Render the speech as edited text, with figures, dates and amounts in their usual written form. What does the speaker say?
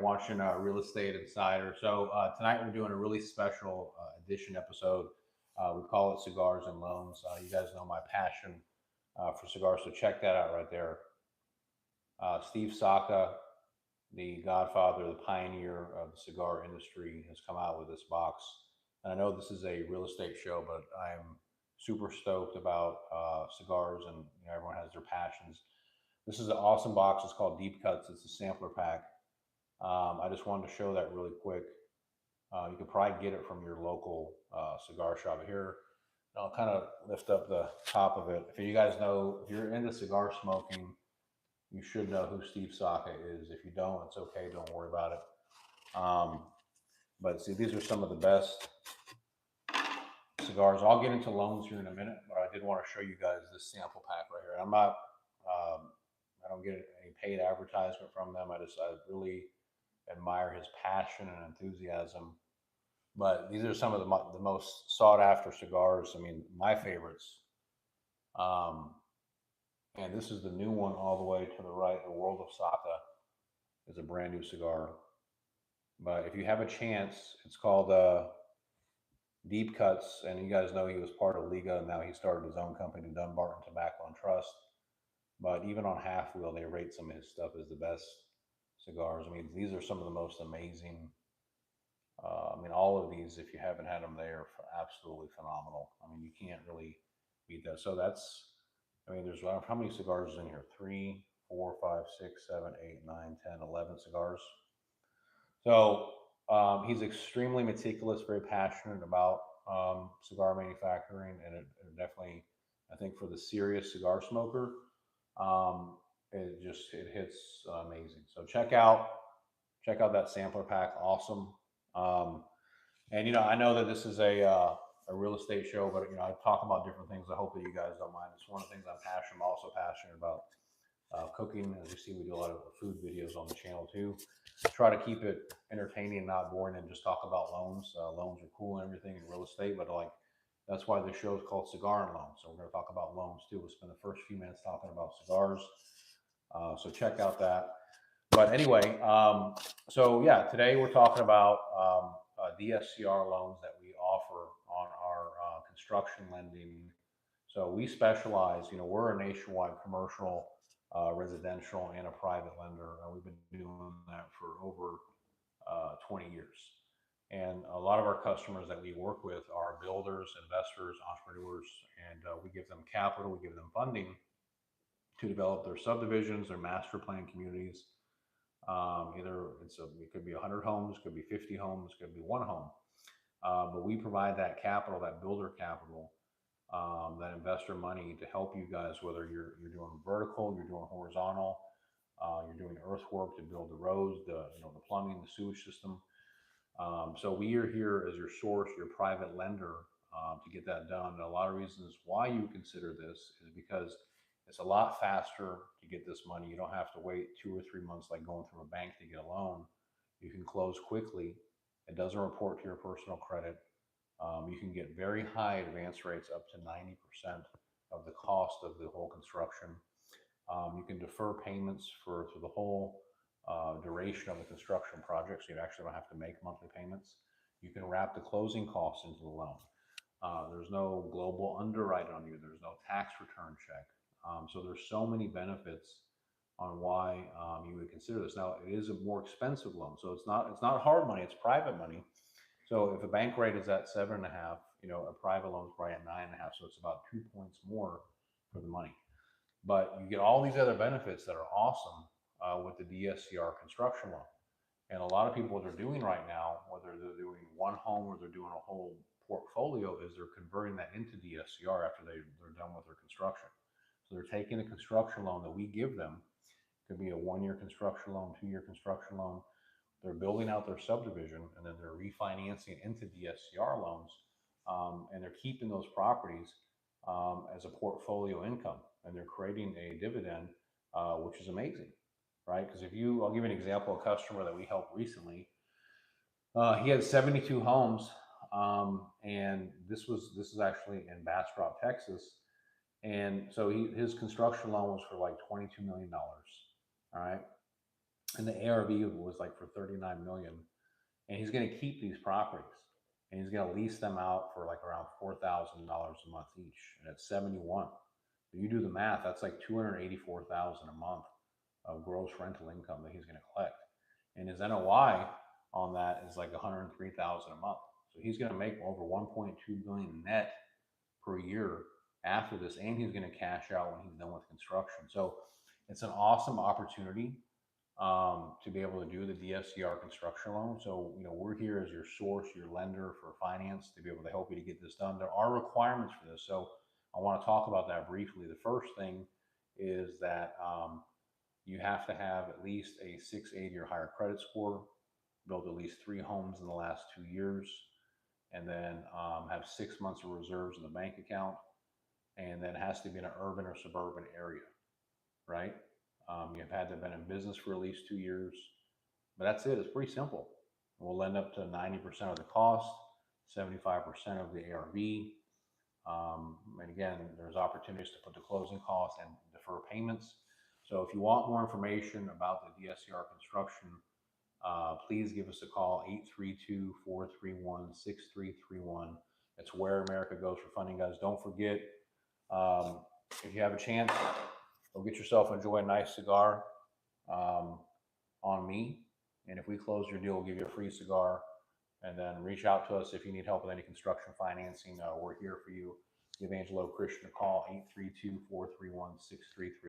and watching Real Estate Insider. So tonight we're doing a really special edition episode. We call it Cigars and Loans. You guys know my passion for cigars, so check that out right there. Steve Saka, the godfather, the pioneer of the cigar industry, has come out with this box. And I know this is a real estate show, but I'm super stoked about cigars, and everyone has their passions. This is an awesome box. It's called Deep Cuts. It's a sampler pack. I just wanted to show that really quick. You could probably get it from your local cigar shop here. I'll kind of lift up the top of it. If you guys know, if you're into cigar smoking, you should know who Steve Saka is. If you don't, it's okay. Don't worry about it. But see, these are some of the best cigars. I'll get into loans here in a minute, but I did want to show you guys this sample pack right here. I'm not, I don't get any paid advertisement from them. I really admire his passion and enthusiasm. But these are some of the most sought after cigars. I mean, my favorites. And this is the new one all the way to the right. The World of Saka is a brand new cigar. But if you have a chance, it's called Deep Cuts. And you guys know he was part of Liga, and now he started his own company, Dunbarton Tobacco and Trust. But even on Half Wheel, they rate some of his stuff as the best cigars. I mean, these are some of the most amazing. All of these, if you haven't had them, they are absolutely phenomenal. I mean, you can't really beat that. So there's how many cigars is in here? 3, 4, 5, 6, 7, 8, 9, 10, 11 cigars. So he's extremely meticulous, very passionate about cigar manufacturing, and it definitely, I think, for the serious cigar smoker, it hits amazing. So check out that sampler pack. Awesome. And I know that this is a real estate show, but I talk about different things. I hope that you guys don't mind. It's one of the things I'm passionate. I'm also passionate about cooking. As you see, we do a lot of food videos on the channel too. Try to keep it entertaining and not boring, and just talk about loans. Loans are cool and everything in real estate, but that's why the show is called Cigar and Loans. So we're going to talk about loans too. We'll spend the first few minutes talking about cigars. So check out that. But anyway, today we're talking about DSCR loans that we offer on our construction lending. So we specialize, we're a nationwide commercial, residential, and a private lender. We've been doing that for over 20 years. And a lot of our customers that we work with are builders, investors, entrepreneurs, and we give them capital, we give them funding to develop their subdivisions, their master plan communities. It could be 100 homes, could be 50 homes, could be one home. But we provide that capital, that builder capital, that investor money to help you guys, whether you're doing vertical, you're doing horizontal, you're doing earthwork to build the roads, the plumbing, the sewage system. So we are here as your source, your private lender, to get that done. And a lot of reasons why you consider this is because it's a lot faster to get this money. You don't have to wait 2 or 3 months like going through a bank to get a loan. You can close quickly. It doesn't report to your personal credit. You can get very high advance rates, up to 90% of the cost of the whole construction. You can defer payments for the whole duration of the construction project, so you actually don't have to make monthly payments. You can wrap the closing costs into the loan. There's no global underwrite on you. There's no tax return check. So there's so many benefits on why you would consider this. Now, it is a more expensive loan, so it's not hard money. It's private money. So if a bank rate is at 7.5, a private loan is probably at 9.5. So it's about 2 points more for the money. But you get all these other benefits that are awesome with the DSCR construction loan. And a lot of people, what they're doing right now, whether they're doing one home or they're doing a whole portfolio, is they're converting that into DSCR after they're done with their construction. So they're taking a construction loan that we give them. It could be a 1-year construction loan, 2-year construction loan. They're building out their subdivision, and then they're refinancing into DSCR loans, and they're keeping those properties as a portfolio income, and they're creating a dividend, which is amazing, right? Because I'll give you an example, a customer that we helped recently. He had 72 homes, and this is actually in Bastrop, Texas. And so his construction loan was for like $22 million. All right. and the ARV was like for 39 million. And he's going to keep these properties, and he's going to lease them out for like around $4,000 a month each, and it's 71. You do the math, that's like 284,000 a month of gross rental income that he's going to collect, and his NOI on that is like 103,000 a month. So he's going to make over 1.2 billion net per year after this, and he's going to cash out when he's done with construction. So it's an awesome opportunity to be able to do the DSCR construction loan. So, we're here as your source, your lender for finance to be able to help you to get this done. There are requirements for this. So I want to talk about that briefly. The first thing is that you have to have at least a 680 or higher credit score, build at least 3 homes in the last 2 years, and then have 6 months of reserves in the bank account. And then it has to be in an urban or suburban area, right? You've had to have been in business for at least 2 years, but that's it. It's pretty simple. We'll lend up to 90% of the cost, 75% of the ARV. And again, there's opportunities to put the closing costs and defer payments. So if you want more information about the DSCR construction, please give us a call, 832-431-6331. It's where America goes for funding, guys. Don't forget, if you have a chance, go get yourself, enjoy a nice cigar on me. And if we close your deal, we'll give you a free cigar. And then reach out to us if you need help with any construction financing. We're here for you. Give Angelo Christian a call, 832-431-6331.